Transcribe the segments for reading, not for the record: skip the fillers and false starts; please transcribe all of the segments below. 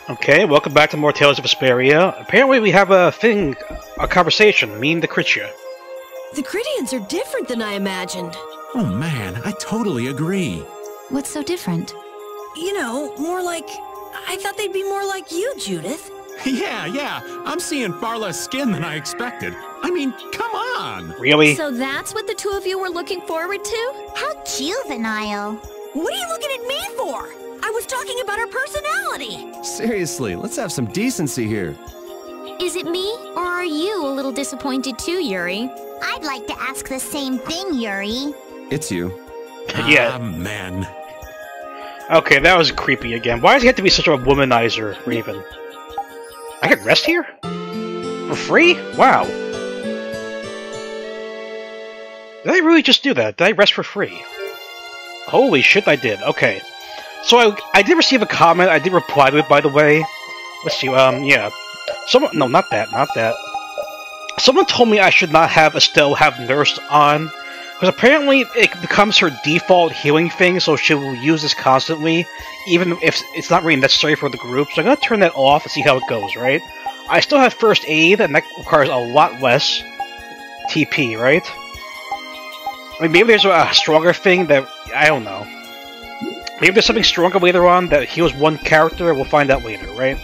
Okay, welcome back to more Tales of Vesperia. Apparently we have a conversation, me and the Critchia. The Critians are different than I imagined. Oh man, I totally agree. What's so different? You know, more like... I thought they'd be more like you, Judith. Yeah, I'm seeing far less skin than I expected. I mean, come on! Really? So that's what the two of you were looking forward to? How juvenile. What are you looking at me for? I was talking about her personality. Seriously, let's have some decency here. Is it me, or are you a little disappointed too, Yuri? I'd like to ask the same thing, Yuri. It's you. Yeah. Ah, man. Okay, that was creepy again. Why does he have to be such a womanizer, Raven? I can rest here? For free? Wow. Did I really just do that? Did I rest for free? Holy shit, I did. Okay. So I did receive a comment. I did reply to it, by the way. Let's see, yeah. Someone... No, not that. Someone told me I should not have Estelle have Nurse on. Because apparently it becomes her default healing thing, so she will use this constantly, even if it's not really necessary for the group. So I'm going to turn that off and see how it goes, right? I still have First Aid, and that requires a lot less TP, right? I mean, maybe there's a stronger thing that... I don't know. Maybe there's something stronger later on that heals one character, we'll find out later, right?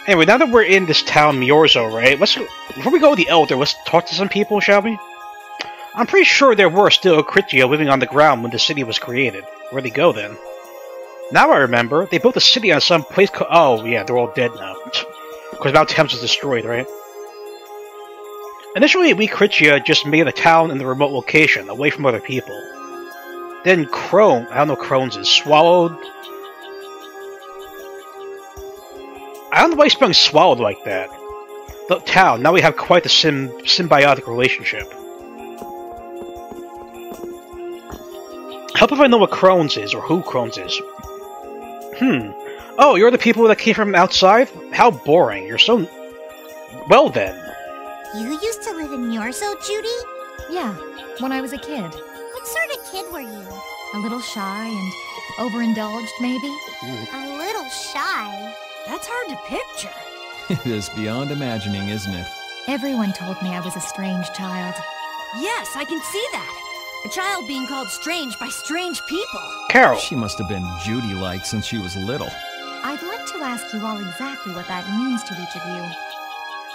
Anyway, now that we're in this town, Miorzo, right? Before we go to the Elder, let's talk to some people, shall we? I'm pretty sure there were still Critchia living on the ground when the city was created. Where'd they go, then? Now I remember, they built a city on some place called... Oh, yeah, they're all dead now. Because Mount Thames was destroyed, right? Initially, we Critchia just made a town in the remote location, away from other people. Then Crone... I don't know what Crone's is. Swallowed... I don't know why he's spelling swallowed like that. The town, now we have quite a symbiotic relationship. Help if I know what Crohn's is, or who Crohn's is. Oh, you're the people that came from outside? How boring, you're so... Well then. You used to live in Yorzo, Judy? Yeah, when I was a kid. What sort of kid were you? A little shy and overindulged, maybe? A little shy. That's hard to picture. It is beyond imagining, isn't it? Everyone told me I was a strange child. Yes, I can see that. A child being called strange by strange people. Carol. She must have been Judy-like since she was little. I'd like to ask you all exactly what that means to each of you.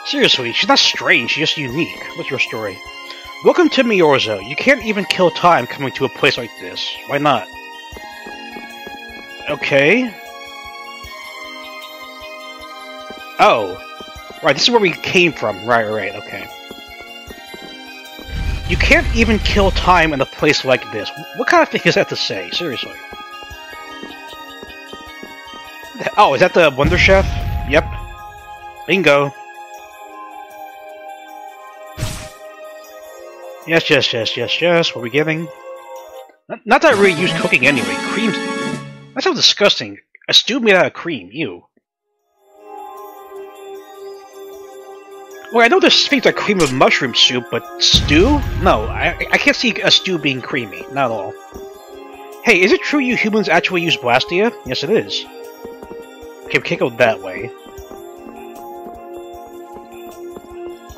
Seriously, she's not strange, she's just unique. What's your story? Welcome to Miorzo. You can't even kill time coming to a place like this. Why not? Okay. Oh. Right, this is where we came from. Right, okay. You can't even kill time in a place like this. What kind of thing is that to say? Seriously. Oh, is that the Wonder Chef? Yep. Bingo. Yes. What are we getting? Not that I really use cooking anyway. Creams... That sounds disgusting. A stew made out of cream. Ew. Well, I know there's things like cream of mushroom soup, but stew? No, I can't see a stew being creamy. Not at all. Hey, is it true you humans actually use blastia? Yes, it is. Okay, we can't go that way.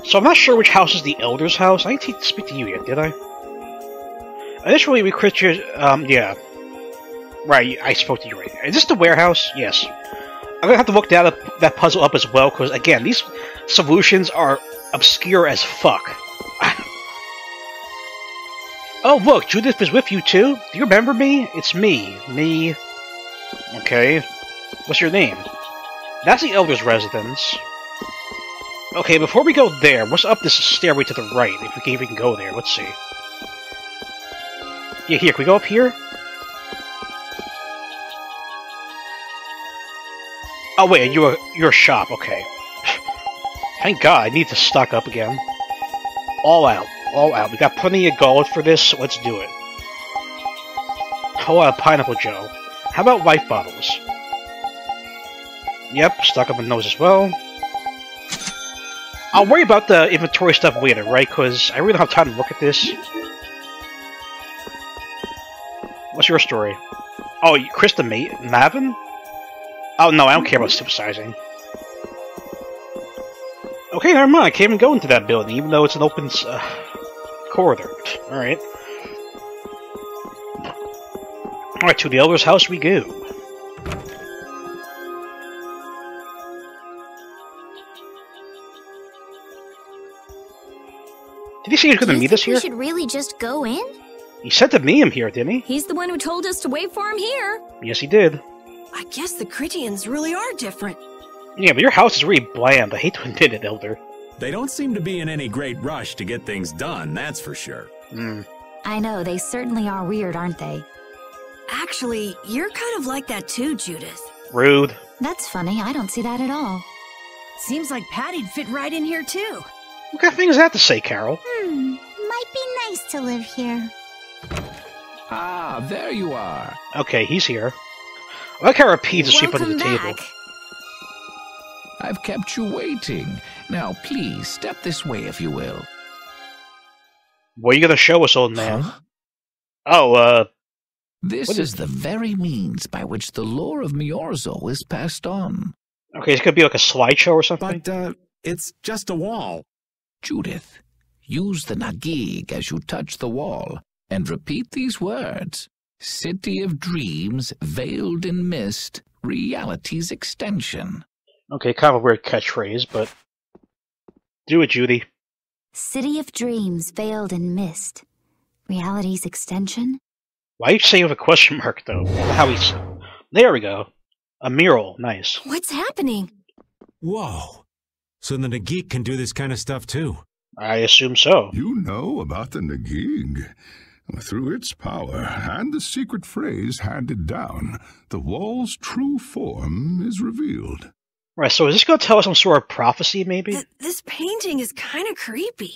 So I'm not sure which house is the Elder's house. I didn't speak to you yet, did I? Initially, we created... yeah. Right, I spoke to you right. Is this the warehouse? Yes. I'm gonna have to look that puzzle up as well, because, again, these solutions are obscure as fuck. Oh, look, Judith is with you, too? Do you remember me? It's me. Me. Okay. What's your name? That's the Elder's residence. Okay, before we go there, what's up this stairway to the right, if we can even go there? Let's see. Yeah, here, can we go up here? Oh wait, you're a shop, okay. Thank God, I need to stock up again. All out. We got plenty of gold for this, so let's do it. Oh, Pineapple Joe. How about life bottles? Yep, stock up on those as well. I'll worry about the inventory stuff later, right? Because I really don't have time to look at this. What's your story? Oh, Krista Mavin? Oh no, I don't care about supersizing. Okay, never mind. I can't even go into that building, even though it's an open corridor. Alright. Alright, to the Elder's house we go. Did he say he was going to meet us here? We should really just go in? He said to meet him here, didn't he? He's the one who told us to wait for him here. Yes, he did. I guess the Critians really are different. Yeah, but your house is really bland. I hate to admit it, Elder. They don't seem to be in any great rush to get things done, that's for sure. I know, they certainly are weird, aren't they? Actually, you're kind of like that too, Judith. Rude. That's funny, I don't see that at all. Seems like Patty'd fit right in here too. What kind of thing is that to say, Carol? Might be nice to live here. Ah, there you are. Okay, he's here. I like how our peas are sweep under the Welcome table. back. I've kept you waiting. Now, please, step this way if you will. What are you gonna show us, old man? Huh? Oh, This is the very means by which the lore of Miorzo is passed on. okay, it's gonna be like a slideshow or something? But, it's just a wall. Judith, use the Nagig as you touch the wall, and repeat these words. City of dreams, veiled in mist, reality's extension. Okay, kind of a weird catchphrase, but... Do it, Judy. City of dreams veiled in mist. Reality's extension? Why are you saying with a question mark, though? How he's... There we go. A mural. Nice. What's happening? Whoa. So the Nagik can do this kind of stuff too? I assume so. You know about the Nagig. Through its power and the secret phrase handed down, the wall's true form is revealed. Right, so is this going to tell us some sort of prophecy, maybe? This painting is kind of creepy.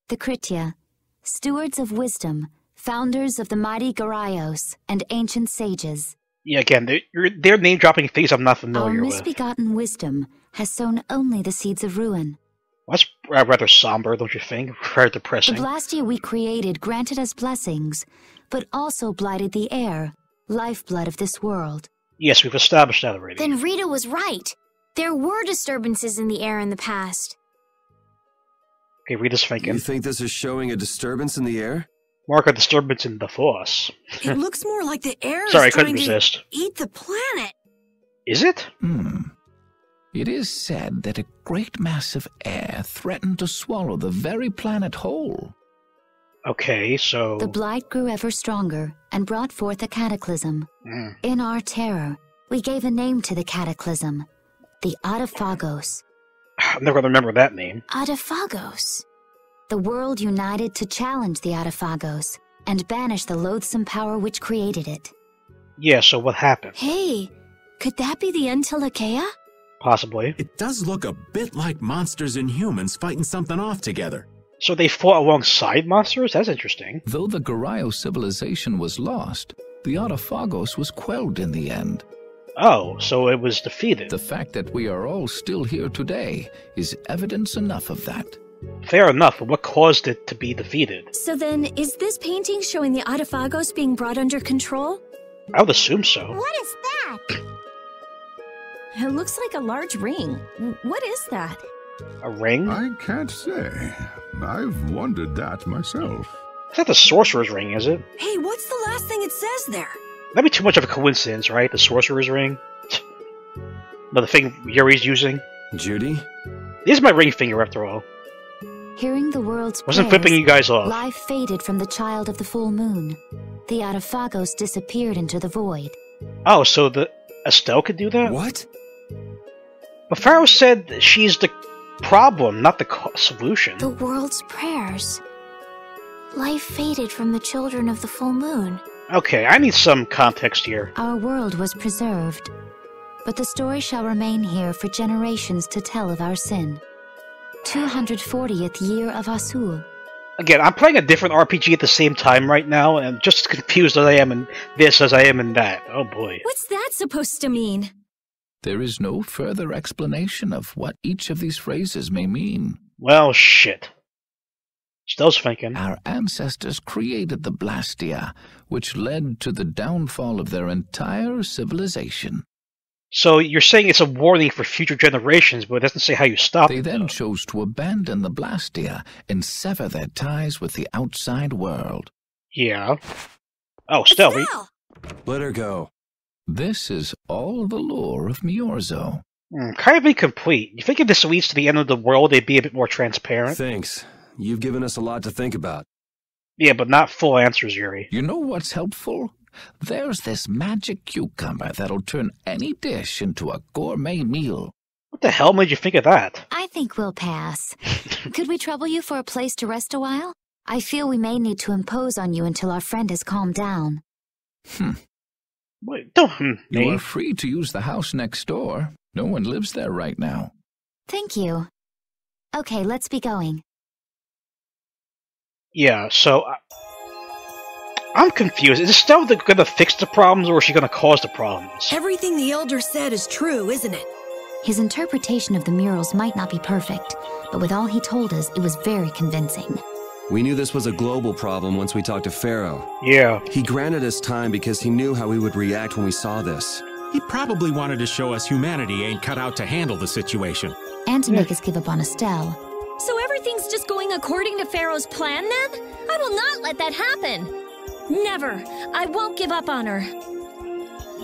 The Kritya, stewards of wisdom, founders of the mighty Garaios, and ancient sages. Yeah, again, they're name-dropping things I'm not Our familiar with. misbegotten wisdom has sown only the seeds of ruin. That's rather somber, don't you think? Rather The depressing. blastia we created granted us blessings, but also blighted the air, lifeblood of this world. Yes, we've established that already. Then Rita was right. There were disturbances in the air in the past. Okay, read this thinking. You think this is showing a disturbance in the air? Mark a disturbance in the force. It looks more like the air Sorry, I is couldn't trying to resist. eat the planet. Is it? It is said that a great mass of air threatened to swallow the very planet whole. Okay, so... The blight grew ever stronger and brought forth a cataclysm. In our terror, we gave a name to the cataclysm, the Adaphagos. I'm never going to remember that name. Adaphagos. The world united to challenge the Adaphagos and banish the loathsome power which created it. Yeah, so what happened? Hey, could that be the Entelakea? Possibly. It does look a bit like monsters and humans fighting something off together. So they fought alongside monsters? That's interesting. Though the Garayo civilization was lost, the Adaphagos was quelled in the end. Oh, so it was defeated. The fact that we are all still here today is evidence enough of that. Fair enough, but what caused it to be defeated? So then, is this painting showing the Adaphagos being brought under control? I would assume so. What is that? It looks like a large ring. What is that? A ring? I can't say. I've wondered that myself. It's not the sorcerer's ring, is it? Hey, what's the last thing it says there? That'd be too much of a coincidence, right? The sorcerer's ring? But the thing Yuri's using? Judy? This is my ring finger, after all. Hearing the world's Wasn't prayers, flipping you guys off. life faded from the child of the full moon. The Adaphagos disappeared into the void. Oh, so the Estelle could do that? What? But Pharaoh said she's the problem, not the solution. The world's prayers. Life faded from the children of the full moon. Okay, I need some context here. Our world was preserved, but the story shall remain here for generations to tell of our sin. 240th year of Asul. Again, I'm playing a different RPG at the same time right now, and I'm just as confused as I am in this as I am in that. Oh boy. What's that supposed to mean? There is no further explanation of what each of these phrases may mean. Well, shit. Estelle's thinking. Our ancestors created the blastia, which led to the downfall of their entire civilization. So you're saying it's a warning for future generations, but it doesn't say how you stop They it, then though. chose to abandon the blastia and sever their ties with the outside world. Yeah. Oh, Estelle. Estelle! Let her go. This is all the lore of Miorzo. Kind of incomplete. You think if this leads to the end of the world, they'd be a bit more transparent? Thanks. You've given us a lot to think about. Yeah, but not full answers, Yuri. You know what's helpful? There's this magic cucumber that'll turn any dish into a gourmet meal. What the hell made you think of that? I think we'll pass. Could we trouble you for a place to rest a while? I feel we may need to impose on you until our friend has calmed down. Wait, don't You me. are free to use the house next door. No one lives there right now. Thank you. Okay, let's be going. Yeah, so... I'm confused. Is Estelle going to fix the problems, or is she going to cause the problems? Everything the Elder said is true, isn't it? His interpretation of the murals might not be perfect, but with all he told us, it was very convincing. We knew this was a global problem once we talked to Pharaoh. Yeah. He granted us time because he knew how we would react when we saw this. He probably wanted to show us humanity ain't cut out to handle the situation. And to make us give up on Estelle. So everything's just going according to Pharaoh's plan, then? I will not let that happen. Never. I won't give up on her.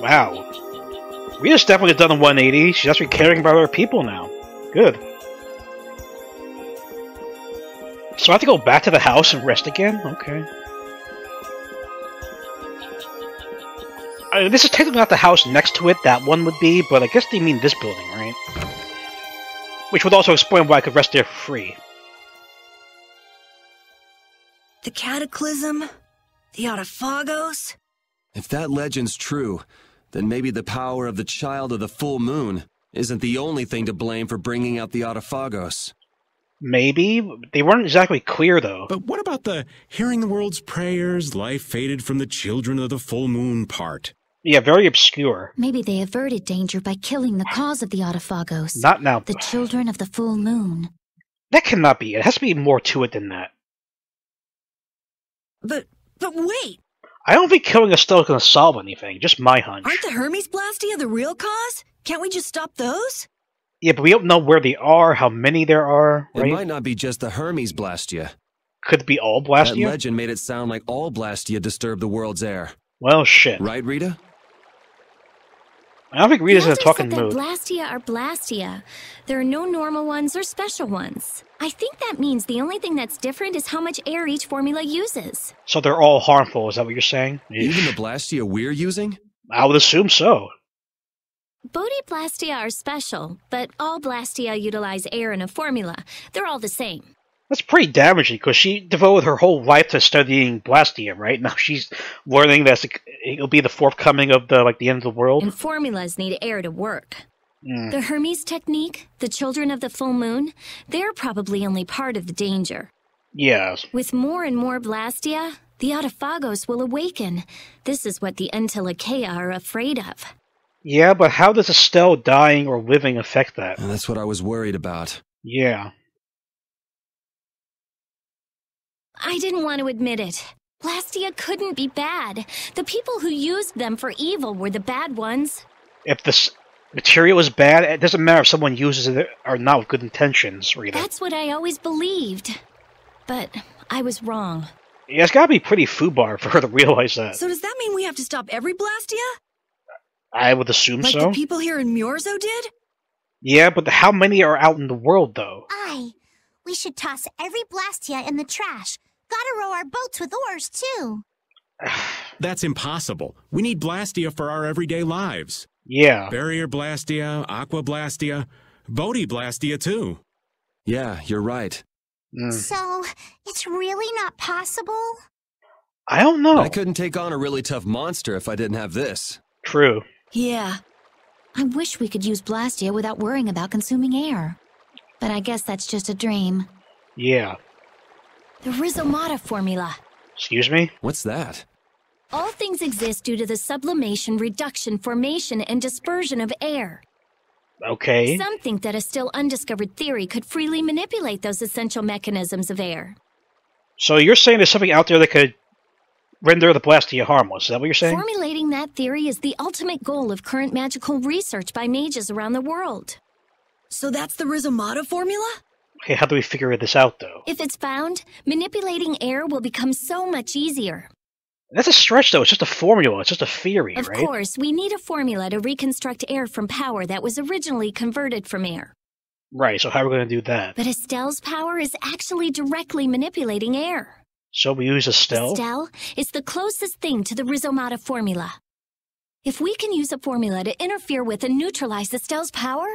Wow. Rita's definitely done a 180. She's actually caring about other people now. Good. So I have to go back to the house and rest again? Okay. This is technically not the house next to it, that one would be, but I guess they mean this building, right? Which would also explain why I could rest there for free. The Cataclysm? The Autophagos? If that legend's true, then maybe the power of the child of the full moon isn't the only thing to blame for bringing out the Autophagos. Maybe. They weren't exactly clear, though. But what about the hearing the world's prayers, life faded from the children of the full moon part? Yeah, very obscure. Maybe they averted danger by killing the cause of the Autophagos. Not now. The children of the full moon. That cannot be it. It has to be more to it than that. But wait! I don't think killing Estelle is going to solve anything. Just my hunch. Aren't the Hermes Blastia the real cause? Can't we just stop those? Yeah, but we don't know where they are, how many there are, right? It might not be just the Hermes Blastia. Could it be all That Blastia? legend made it sound like all Blastia disturb the world's air. Well, shit. Right, Rita? I don't think Rita's in a The talking Elder mood. said that Blastia are Blastia. There are no normal ones or special ones. I think that means the only thing that's different is how much air each formula uses. So they're all harmful, is that what you're saying? Even the Blastia we're using? I would assume so. Blastia are special, but all Blastia utilize air in a formula. They're all the same. That's pretty damaging, because she devoted her whole life to studying Blastia, right? Now she's learning that it'll be the forthcoming of the end of the world. And formulas need air to work. Mm. The Hermes technique, the children of the full moon, they're probably only part of the danger. Yes. With more and more Blastia, the Autophagos will awaken. This is what the Entelekea are afraid of. Yeah, but how does Estelle dying or living affect that? And that's what I was worried about. Yeah. I didn't want to admit it. Blastia couldn't be bad. The people who used them for evil were the bad ones. If this material is bad, it doesn't matter if someone uses it or not with good intentions, Rita. That's what I always believed. But I was wrong. Yeah, it's gotta be pretty foobar for her to realize that. So does that mean we have to stop every Blastia? I would assume Like so. the people here in Miorzo did? Yeah, but how many are out in the world, though? Aye. We should toss every Blastia in the trash. Gotta row our boats with oars, too. That's impossible. We need Blastia for our everyday lives. Yeah. Barrier Blastia, Aqua Blastia, Bodhi Blastia too. Yeah, you're right. So, it's really not possible? I don't know. I couldn't take on a really tough monster if I didn't have this. True. Yeah. I wish we could use Blastia without worrying about consuming air. But I guess that's just a dream. Yeah. The Rhizomata formula. Excuse me? What's that? All things exist due to the sublimation, reduction, formation, and dispersion of air. Okay. Some think that a still undiscovered theory could freely manipulate those essential mechanisms of air. So you're saying there's something out there that could render the blastia harmless, is that what you're saying? Formulating that theory is the ultimate goal of current magical research by mages around the world. So that's the Rizomata formula? Okay, how do we figure this out, though? If it's found, manipulating air will become so much easier. That's a stretch, though. It's just a formula. It's just a theory, right? Of course, we need a formula to reconstruct air from power that was originally converted from air. Right, so how are we going to do that? But Estelle's power is actually directly manipulating air. So we use Estelle? Estelle is the closest thing to the Rizomata formula. If we can use a formula to interfere with and neutralize Estelle's power...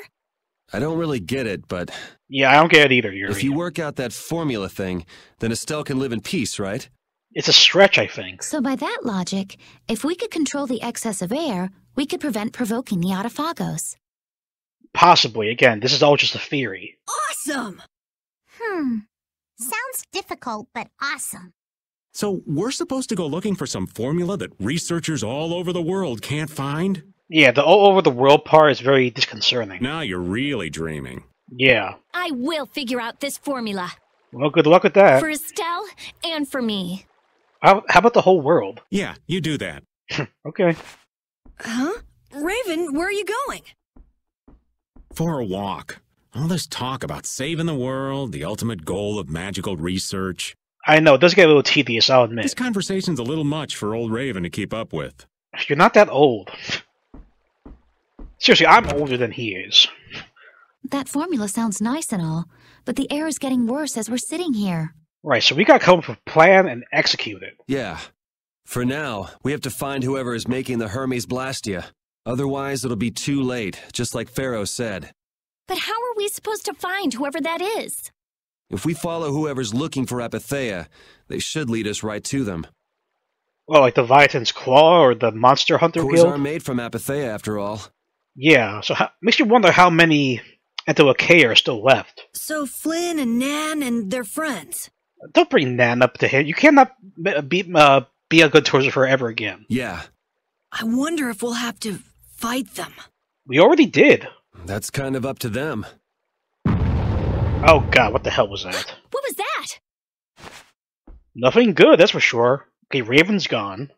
I don't really get it, but... Yeah, I don't get it either, Yuri. If you work out that formula thing, then Estelle can live in peace, right? It's a stretch, I think. So by that logic, if we could control the excess of air, we could prevent provoking the Autophagos. Possibly. Again, this is all just a theory. Awesome! Sounds difficult, but awesome. So we're supposed to go looking for some formula that researchers all over the world can't find? Yeah, the all over the world part is very disconcerting. Now you're really dreaming. Yeah. I will figure out this formula. Well, good luck with that. For Estelle and for me. How about the whole world? Yeah, you do that. Okay. Huh? Raven, where are you going? For a walk. All this talk about saving the world, the ultimate goal of magical research. I know, it does get a little tedious, I'll admit. This conversation's a little much for old Raven to keep up with. You're not that old. Seriously, I'm older than he is. That formula sounds nice and all, but the air is getting worse as we're sitting here. Right, so we gotta come up with a plan and execute it. Yeah. For now, we have to find whoever is making the Hermes Blastia. Otherwise, it'll be too late, just like Pharaoh said. But how are we supposed to find whoever that is? If we follow whoever's looking for Apatheia, they should lead us right to them. Well, like the Viatan's Claw or the Monster Hunter Cores Guild? aren't made from Apatheia, after all. Yeah, so makes you wonder how many Antilochaea are still left. So Flynn and Nan and their friends. Don't bring Nan up to him. You cannot be a good towards her ever again. Yeah. I wonder if we'll have to fight them. We already did. That's kind of up to them. Oh god, what the hell was that? What was that? Nothing good, that's for sure. Okay, Raven's gone.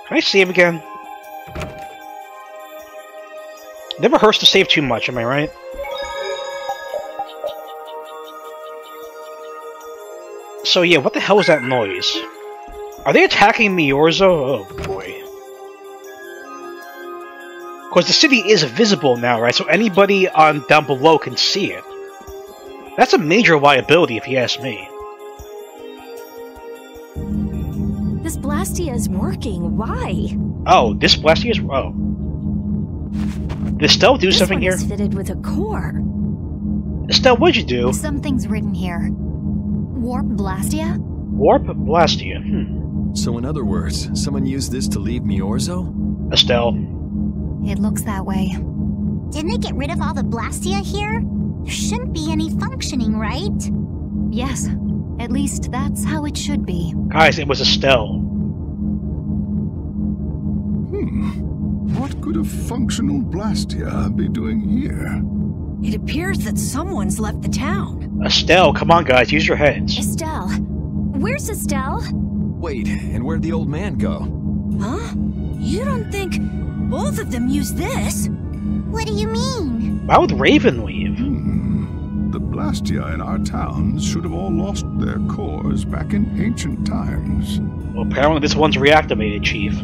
Can I save again? Never hurts to save too much, am I right? So yeah, what the hell is that noise? Are they attacking Miorzo? Oh boy. Because the city is visible now, right? So anybody on down below can see it. That's a major liability, if you ask me. This Blastia is working. Why? Oh, this Blastia is... Oh. Did Estelle do something here? This one is fitted with a core. Estelle, what'd you do? Something's written here. Warp Blastia? Warp Blastia. So in other words, someone used this to leave Miorzo? Estelle. It looks that way. Didn't they get rid of all the Blastia here? There shouldn't be any functioning, right? Yes. At least that's how it should be. Guys, it was Estelle. What could a functional Blastia be doing here? It appears that someone's left the town. Estelle, come on guys, use your heads. Estelle. Where's Estelle? Wait, and where'd the old man go? Huh? You don't think both of them used this? What do you mean? Why would Raven leave? The Blastia in our towns should have all lost their cores back in ancient times. Well, apparently this one's reactivated, Chief.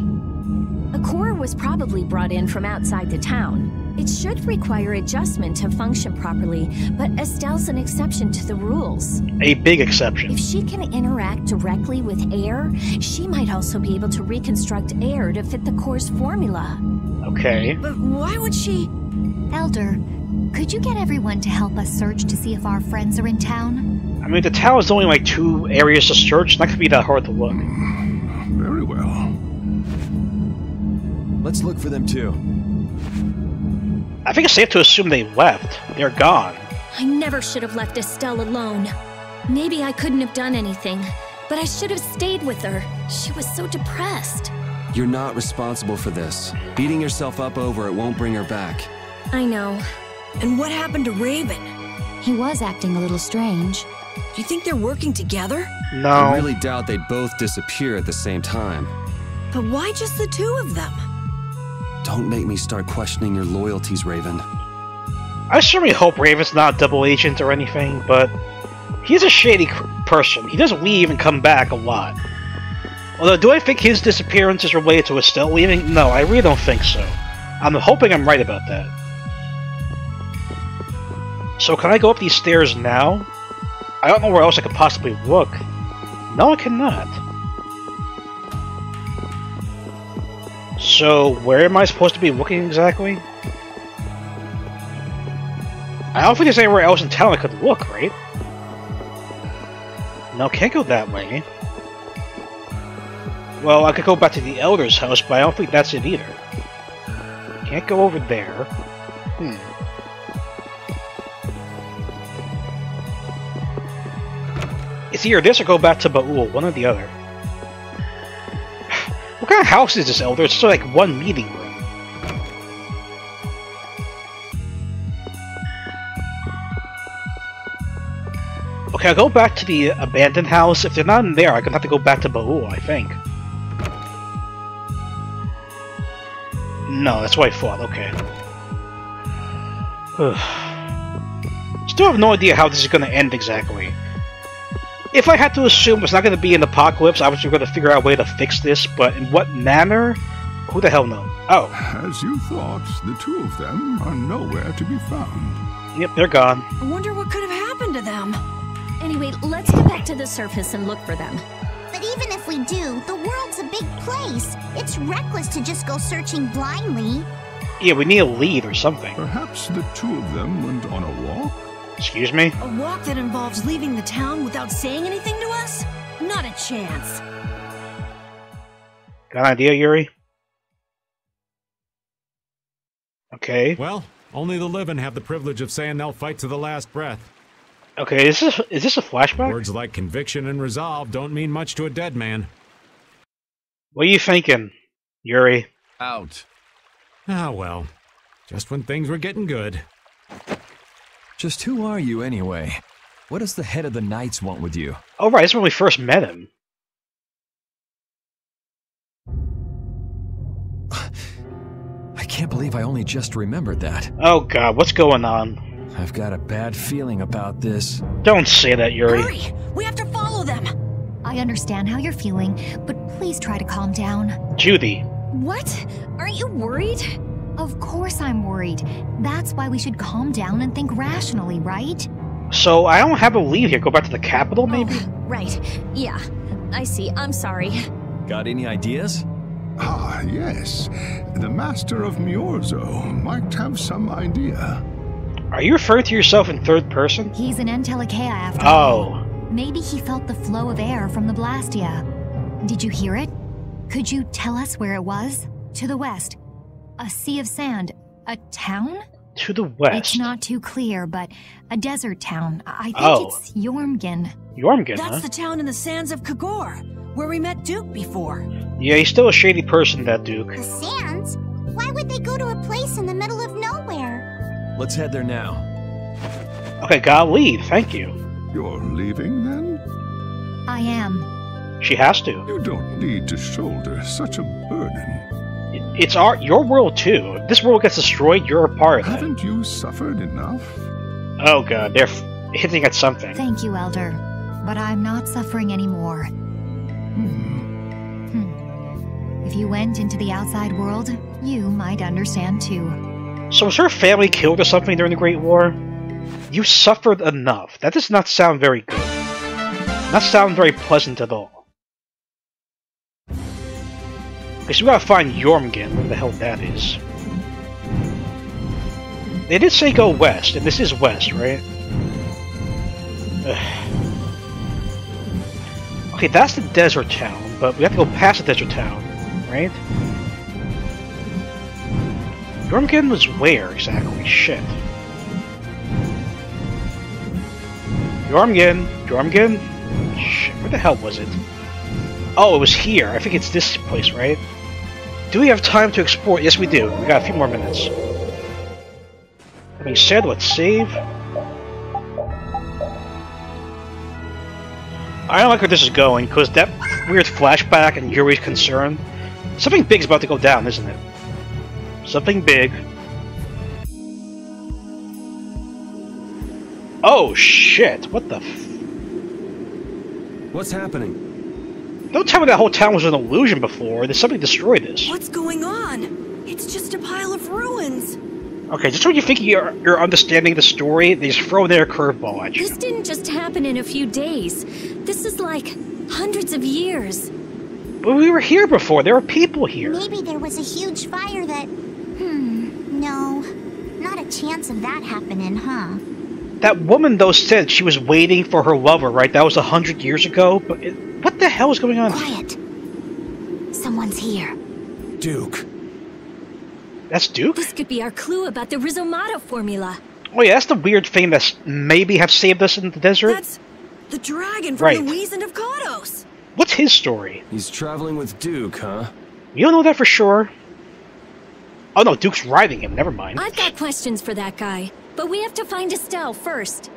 A core was probably brought in from outside the town. It should require adjustment to function properly, but Estelle's an exception to the rules. A big exception. If she can interact directly with air, she might also be able to reconstruct air to fit the core's formula. Okay. But why would she... Elder, could you get everyone to help us search to see if our friends are in town? I mean, the town is only like 2 areas to search. Not gonna be that hard to look. Very well. Let's look for them too. I think it's safe to assume they left. They're gone. I never should have left Estelle alone. Maybe I couldn't have done anything, but I should have stayed with her. She was so depressed. You're not responsible for this. Beating yourself up over it won't bring her back. I know. And what happened to Raven? He was acting a little strange. Do you think they're working together? No. I really doubt they'd both disappear at the same time. But why just the two of them? Don't make me start questioning your loyalties, Raven. I certainly hope Raven's not a double agent or anything, but he's a shady person. He doesn't leave and come back a lot. Although, do I think his disappearance is related to Estelle leaving? No, I really don't think so. I'm hoping I'm right about that. So, can I go up these stairs now? I don't know where else I could possibly look. No, I cannot. So, where am I supposed to be looking exactly? I don't think there's anywhere else in town I could look, right? No, can't go that way. Well, I could go back to the Elder's house, but I don't think that's it either. Can't go over there. It's either this or go back to Baul, one or the other. What kind of house is this, Elder? It's just like one meeting room. Okay, I'll go back to the abandoned house. If they're not in there, I'm gonna have to go back to Baul, I think. No, that's what I thought, okay. Still have no idea how this is gonna end exactly. If I had to assume it's not gonna be an apocalypse, obviously we're gonna figure out a way to fix this, but in what manner? Who the hell knows? Oh. As you thought, the two of them are nowhere to be found. Yep, they're gone. I wonder what could have happened to them. Anyway, let's get back to the surface and look for them. But even if we do, the world's a big place. It's reckless to just go searching blindly. Yeah, we need a lead or something. Perhaps the two of them went on a walk? Excuse me? A walk that involves leaving the town without saying anything to us? Not a chance. Got an idea, Yuri? Okay. Well, only the living have the privilege of saying they'll fight to the last breath. Okay, is this a flashback? Words like conviction and resolve don't mean much to a dead man. What are you thinking, Yuri? Out. Ah, well. Just when things were getting good. Just who are you, anyway? What does the head of the Knights want with you? Oh, right, that's when we first met him. I can't believe I only just remembered that. Oh god, what's going on? I've got a bad feeling about this. Don't say that, Yuri. Hurry! We have to follow them! I understand how you're feeling, but please try to calm down. Judy. What? Aren't you worried? Of course I'm worried. That's why we should calm down and think rationally, right? So, I don't have a lead here. Go back to the capital, maybe? Oh, right. Yeah. I see. I'm sorry. Got any ideas? Ah, yes. The Master of Miorzo might have some idea. Are you referring to yourself in third person? He's an Entelekea after all. Oh. Maybe he felt the flow of air from the blastia. Did you hear it? Could you tell us where it was? To the west. A sea of sand. A town? To the west. It's not too clear, but a desert town. I think it's Yormgen. Yormgen, That's the town in the sands of Kagor, where we met Duke before. Yeah, he's still a shady person, that Duke. The sands? Why would they go to a place in the middle of nowhere? Let's head there now. Okay, gotta leave. Thank you. You're leaving, then? I am. She has to. You don't need to shoulder such a burden. It's your world, too. If this world gets destroyed, you're a part of it. Haven't you suffered enough? Oh god, they're hitting at something. Thank you, Elder. But I'm not suffering anymore. If you went into the outside world, you might understand too. So was her family killed or something during the Great War? You suffered enough. That does not sound very good. Not sound very pleasant at all. Okay, so we gotta find Yormgen, where the hell that is. They did say go west, and this is west, right? Okay, that's the desert town, but we have to go past the desert town, right? Yormgen was where exactly? Shit. Yormgen? Shit, where the hell was it? Oh, it was here. I think it's this place, right? Do we have time to explore? Yes, we do. We got a few more minutes. Having said, let's save. I don't like where this is going, because that weird flashback and Yuri's concern. Something big's about to go down, isn't it? Something big. Oh shit! What the f... What's happening? Don't tell me that whole town was an illusion before. Did somebody destroy this? What's going on? It's just a pile of ruins. Okay, just when you think you're understanding the story, they just throw their curveball at you. This didn't just happen in a few days. This is like hundreds of years. But we were here before. There were people here. Maybe there was a huge fire that... no. Not a chance of that happening, huh? That woman, though, said she was waiting for her lover, right? That was 100 years ago, but what the hell is going on? Quiet. Someone's here. Duke. That's Duke? This could be our clue about the Rizomato formula. Oh yeah, that's the weird thing that maybe have saved us in the desert. That's the dragon from the Weasand of Kodos. What's his story? He's traveling with Duke, huh? You don't know that for sure? Oh no, Duke's riding him, never mind. I've got questions for that guy, but we have to find Estelle first.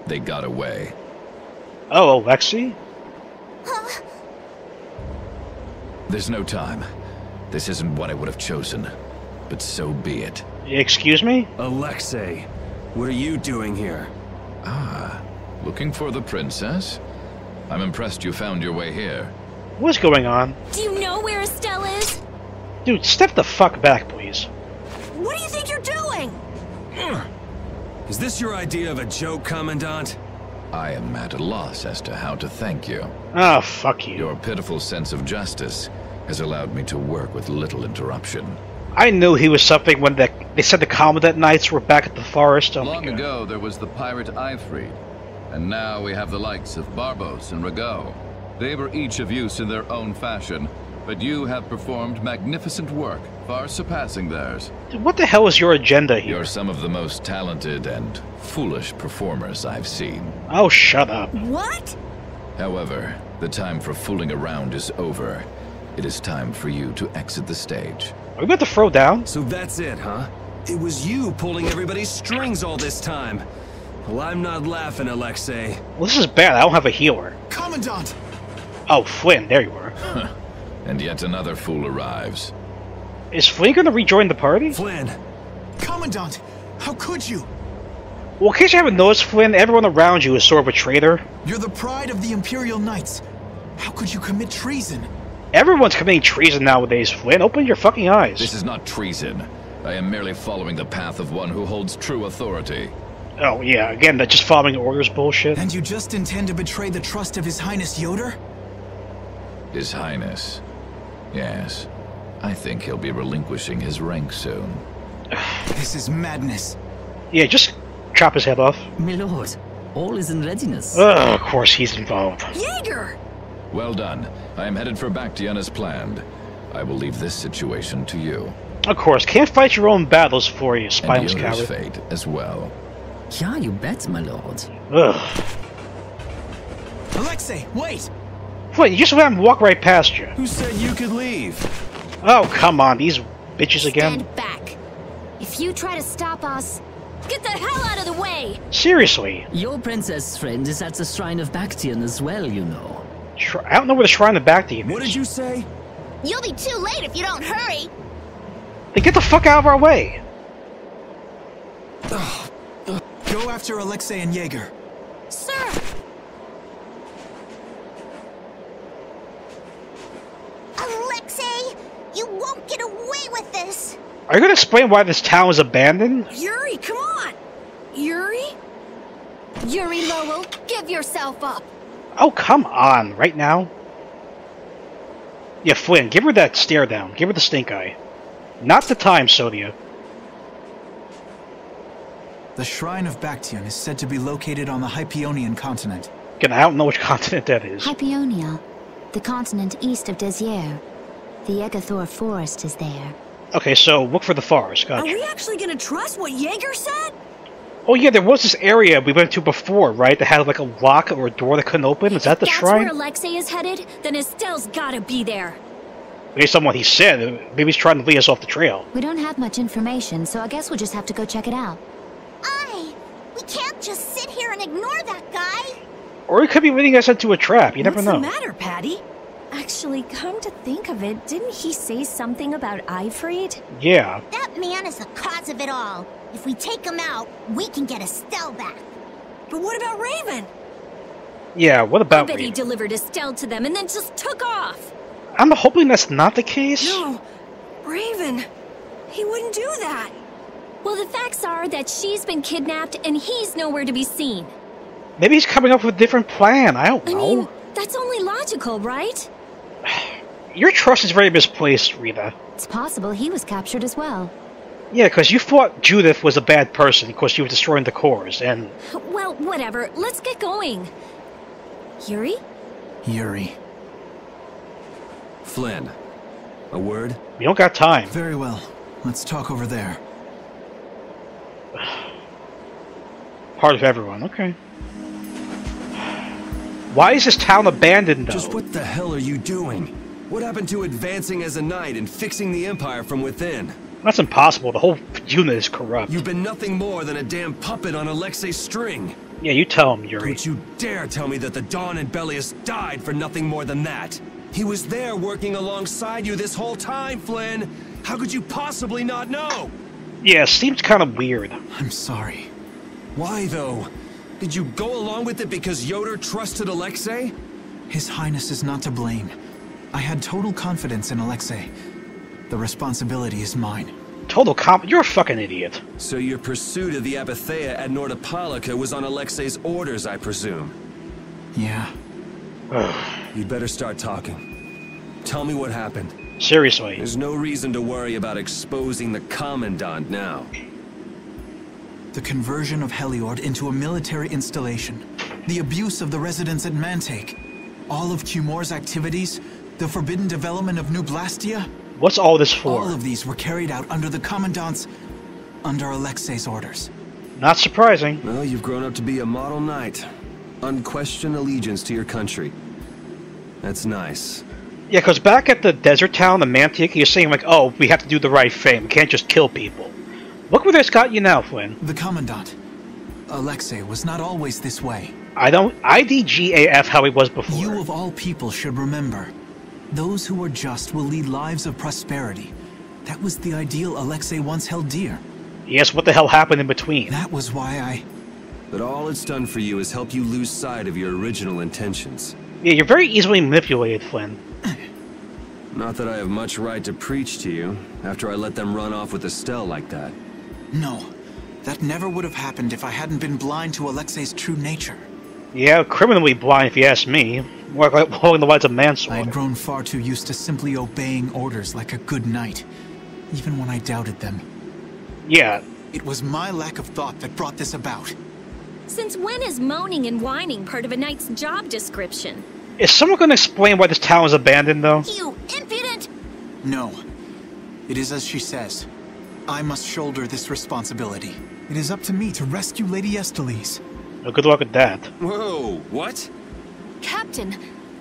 They got away. Oh, Alexei? There's no time. This isn't what I would have chosen. But so be it. Excuse me? Alexei, what are you doing here? Ah, looking for the princess? I'm impressed you found your way here. What's going on? Do you know where Estelle is? Dude, step the fuck back, please. What do you think you're doing? Is this your idea of a joke, Commandant? I am at a loss as to how to thank you. Ah, fuck you. Your pitiful sense of justice has allowed me to work with little interruption. I knew he was something when they said the Commandant Knights were back at the forest. Oh Long ago, there was the pirate Ifrid, and now we have the likes of Barbos and Rago. They were each of use in their own fashion, but you have performed magnificent work, far surpassing theirs. Dude, what the hell is your agenda here? You're some of the most talented and foolish performers I've seen. Oh, shut up. What? However, the time for fooling around is over. It is time for you to exit the stage. Are we about to throw down? So that's it, huh? It was you pulling everybody's strings all this time. Well, I'm not laughing, Alexei. Well, this is bad. I don't have a healer. Commandant! Oh, Flynn, there you are. And yet another fool arrives. Is Flynn gonna rejoin the party? Flynn! Commandant! How could you? Well, in case you haven't noticed, Flynn, everyone around you is sort of a traitor. You're the pride of the Imperial Knights. How could you commit treason? Everyone's committing treason nowadays, Flynn. Open your fucking eyes. This is not treason. I am merely following the path of one who holds true authority. Oh, yeah, again, that just following orders bullshit. And you just intend to betray the trust of His Highness Yaeger? His Highness. Yes. I think he'll be relinquishing his rank soon. This is madness. Yeah, just chop his head off. My lord, all is in readiness. Of course he's involved. Yaeger! Well done. I am headed for Bactian as planned. I will leave this situation to you. Of course, can't fight your own battles for you, spineless and coward. fate as well. Yeah, you bet, my lord. Ugh. Alexei, wait! Wait, you just let him walk right past you. Who said you could leave? Oh, come on, these bitches again. Stand back. If you try to stop us, get the hell out of the way! Seriously. Your princess friend is at the Shrine of Bactian as well, you know. I don't know where the Shrine of Bactian is. What did you say? You'll be too late if you don't hurry. Then get the fuck out of our way. Go after Alexei and Yaeger. Sir! Alexei! You won't get away with this! Are you gonna explain why this town is abandoned? Yuri, come on! Yuri? Yuri Lowell, give yourself up! Oh, come on, right now? Yeah, Flynn, give her that stare down. Give her the stink eye. Not the time, Sodia. The Shrine of Bactian is said to be located on the Hypeonian continent. Again, I don't know which continent that is. Hypeonia, the continent east of Desier. The Yegathor forest is there. Okay, so look for the forest. Gotcha. Are we actually gonna trust what Yaeger said? Oh yeah, there was this area we went to before, right? That had like a lock or a door that couldn't open. Is that the shrine? That's where Alexei is headed? Then Estelle's gotta be there. Based on what he said, maybe he's trying to lead us off the trail. We don't have much information, so I guess we'll just have to go check it out. We can't just sit here and ignore that guy. Or he could be leading us into a trap. You never know. What's the matter, Patty? Actually, come to think of it, didn't he say something about Eifried? Yeah. That man is the cause of it all. If we take him out, we can get Estelle back. But what about Raven? Yeah, what about I bet he Raven? delivered Estelle to them and then just took off. I'm hoping that's not the case. No, Raven. He wouldn't do that. Well, the facts are that she's been kidnapped and he's nowhere to be seen. Maybe he's coming up with a different plan. I don't know. I mean, that's only logical, right? Your trust is very misplaced, Rita. It's possible he was captured as well. Yeah, because you thought Judith was a bad person because she was destroying the cores, and... Well, whatever. Let's get going. Yuri? Yuri. Flynn, a word? We don't got time. Very well. Let's talk over there. Part of everyone, okay. Why is this town abandoned, though? Just what the hell are you doing? What happened to advancing as a knight and fixing the Empire from within? That's impossible. The whole unit is corrupt. You've been nothing more than a damn puppet on Alexei's string. Yeah, you tell him, Yuri. Don't you dare tell me that the Dawn and Bellius died for nothing more than that. He was there working alongside you this whole time, Flynn. How could you possibly not know? Yeah, seems kind of weird. I'm sorry. Why, though? Did you go along with it because Yoder trusted Alexei? His Highness is not to blame. I had total confidence in Alexei. The responsibility is mine. You're a fucking idiot. So your pursuit of the Apatheia at Nordopolica was on Alexei's orders, I presume? Yeah. You'd better start talking. Tell me what happened. Seriously. There's no reason to worry about exposing the Commandant now. The conversion of Heliord into a military installation. The abuse of the residents at Mantake. All of Cumor's activities. The forbidden development of new blastia. What's all this for? All of these were carried out under the Commandant's... under Alexei's orders. Not surprising. Well, you've grown up to be a model knight. Unquestioned allegiance to your country. That's nice. Yeah, because back at the desert town, the Mantic, you're saying like, oh, we have to do the right thing. We can't just kill people. Look where this got you now, Flynn. The Commandant. Alexei was not always this way. IDGAF how he was before. You of all people should remember. Those who are just will lead lives of prosperity. That was the ideal Alexei once held dear. Yes, what the hell happened in between? That was why But all it's done for you is help you lose sight of your original intentions. Yeah, you're very easily manipulated, Flynn. Not that I have much right to preach to you, after I let them run off with Estelle like that. No. That never would have happened if I hadn't been blind to Alexei's true nature. Yeah, criminally blind if you ask me. More like following the lights of manslaughter. I had grown far too used to simply obeying orders like a good knight, even when I doubted them. Yeah. It was my lack of thought that brought this about. Since when is moaning and whining part of a knight's job description? Is someone going to explain why this town is abandoned, though? You impudent! No. It is as she says. I must shoulder this responsibility. It is up to me to rescue Lady Estelle. Well, good luck with that. Whoa, what? Captain,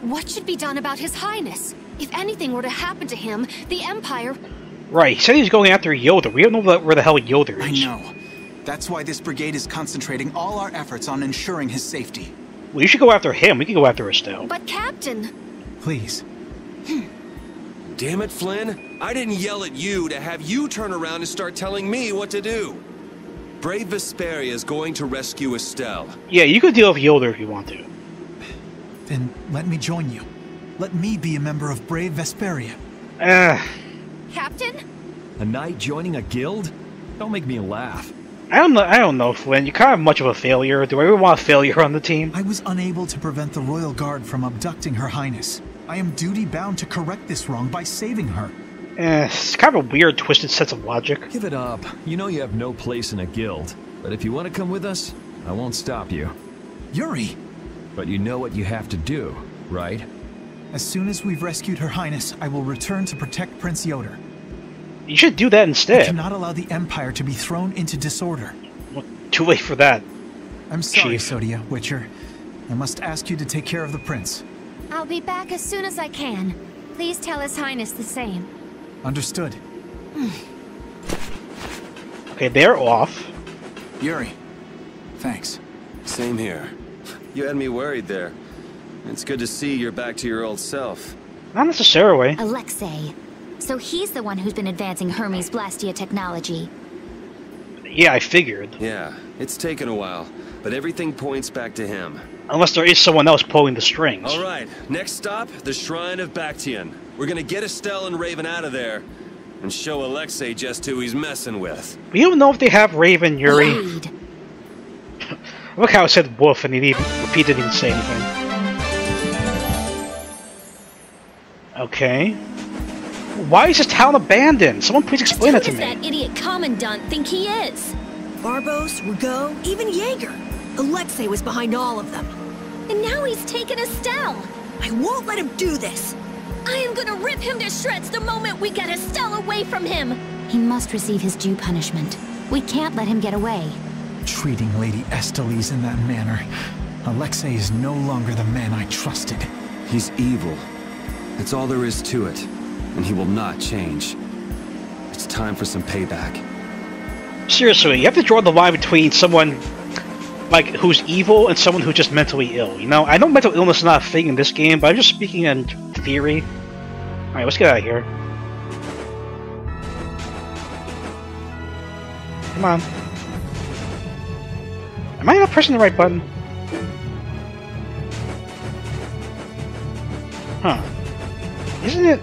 what should be done about His Highness? If anything were to happen to him, the Empire... Right, he said he's going after Yoder. We don't know where the hell Yoder is. I know. That's why this brigade is concentrating all our efforts on ensuring his safety. Well, you should go after him. We can go after Estelle. But Captain... Please. Damn it, Flynn. I didn't yell at you to have you turn around and start telling me what to do. Brave Vesperia is going to rescue Estelle. Yeah, you could deal with Yoder if you want to. Then let me join you. Let me be a member of Brave Vesperia. Captain? A knight joining a guild? Don't make me laugh. I don't know, Flynn. You're kind of much of a failure. Do I really want a failure on the team? I was unable to prevent the Royal Guard from abducting Her Highness. I am duty-bound to correct this wrong by saving her. It's kind of a weird, twisted sense of logic. Give it up. You know you have no place in a guild. But if you want to come with us, I won't stop you. Yuri! But you know what you have to do, right? As soon as we've rescued Her Highness, I will return to protect Prince Yoder. You should do that instead. I cannot allow the Empire to be thrown into disorder. Well, too late for that. I'm sorry, Chief. Sodia, Witcher. I must ask you to take care of the prince. I'll be back as soon as I can. Please tell His Highness the same. Understood. Okay, they're off. Yuri, thanks. Same here. You had me worried there. It's good to see you're back to your old self. Not necessarily. Alexei. So he's the one who's been advancing Hermes' blastia technology. Yeah, I figured. Yeah, it's taken a while, but everything points back to him. Unless there is someone else pulling the strings. Alright, next stop, the Shrine of Bactian. We're gonna get Estelle and Raven out of there, and show Alexei just who he's messing with. We don't know if they have Raven, Yuri. Look how it said wolf and he didn't even say anything. Okay. Why is this town abandoned? Someone please explain it to me. Who does that idiot Commondant think he is? Barbos, Rigaud, even Yaeger. Alexei was behind all of them. And now he's taken Estelle. I won't let him do this. I am gonna rip him to shreds the moment we get Estelle away from him. He must receive his due punishment. We can't let him get away. Treating Lady Estelle in that manner. Alexei is no longer the man I trusted. He's evil. That's all there is to it. And he will not change. It's time for some payback. Seriously, you have to draw the line between someone like who's evil and someone who's just mentally ill. You know, I know mental illness is not a thing in this game, but I'm just speaking in theory. Alright, let's get out of here. Come on. Am I not pressing the right button? Huh. Isn't it?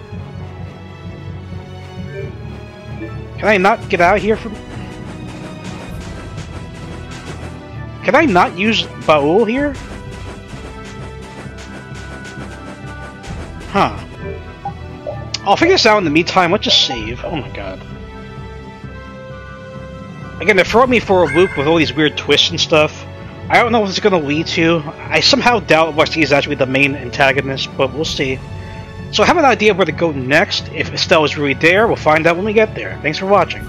Can I not get out of here from... Can I not use Baul here? Huh. I'll figure this out in the meantime. Let's just save. Oh my god. Again, they're throwing me for a loop with all these weird twists and stuff. I don't know what it's going to lead to. I somehow doubt Westy is actually the main antagonist, but we'll see. So I have an idea of where to go next. If Estelle is really there, we'll find out when we get there. Thanks for watching.